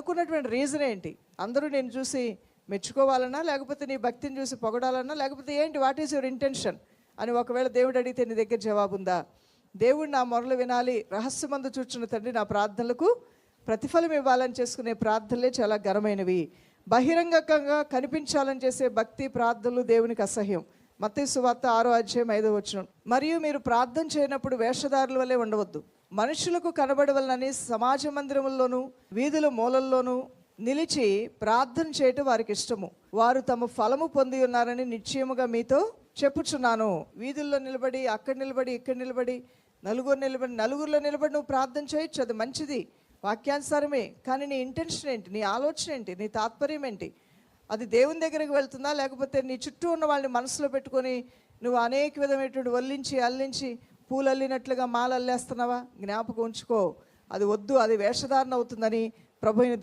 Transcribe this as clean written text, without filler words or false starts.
దాక్కున్నటువంటి reason ఏంటి? అందరూ నేను చూసి మెచ్చుకోవాలన్నా, లేకపోతే నీ భక్తిని చూసి పొగడాలన్నా, లేకపోతే ఏంటి, వాట్ ఈస్ యువర్ ఇంటెన్షన్ అని ఒకవేళ దేవుడు అడిగితే నీ దగ్గర జవాబు ఉందా? దేవుడు నా మొరలు వినాలి, రహస్యమందు చూచున్న తండ్రి నా ప్రార్థనలకు ప్రతిఫలం ఇవ్వాలని చేసుకునే ప్రార్థనలే చాలా ఘనమైనవి. బహిరంగంగా కనిపించాలని చేసే భక్తి ప్రార్థనలు దేవునికి అసహ్యం. మత్తయి సువార్త 6:5 మరియు మీరు ప్రార్థన చేయనప్పుడు వేషధారుల వలె ఉండవద్దు, మనుషులకు కనబడవలనని సమాజ మందిరముల్లోనూ వీధుల మూలల్లోనూ నిలిచి ప్రార్థన చేయటం వారికి ఇష్టము. వారు తమ ఫలము పొంది ఉన్నారని నిశ్చయముగా మీతో చెప్పుచున్నాను. వీధుల్లో నిలబడి, అక్కడ నిలబడి, ఇక్కడ నిలబడి, నలుగురిలో నిలబడి నువ్వు ప్రార్థన చేయొచ్చు, అది మంచిది, వాక్యానుసారమే. కానీ నీ ఇంటెన్షన్ ఏంటి, నీ ఆలోచన ఏంటి, నీ తాత్పర్యం ఏంటి? అది దేవుని దగ్గరికి వెళ్తుందా, లేకపోతే నీ చుట్టూ ఉన్న వాళ్ళని మనసులో పెట్టుకొని నువ్వు అనేక విధమైనటువంటి వల్లించి అల్లించి పూలు అల్లినట్లుగా మాల అల్లేస్తున్నావా? జ్ఞాపకం ఉంచుకో, అది వద్దు, అది వేషధారణ అవుతుందని ప్రభు అయిన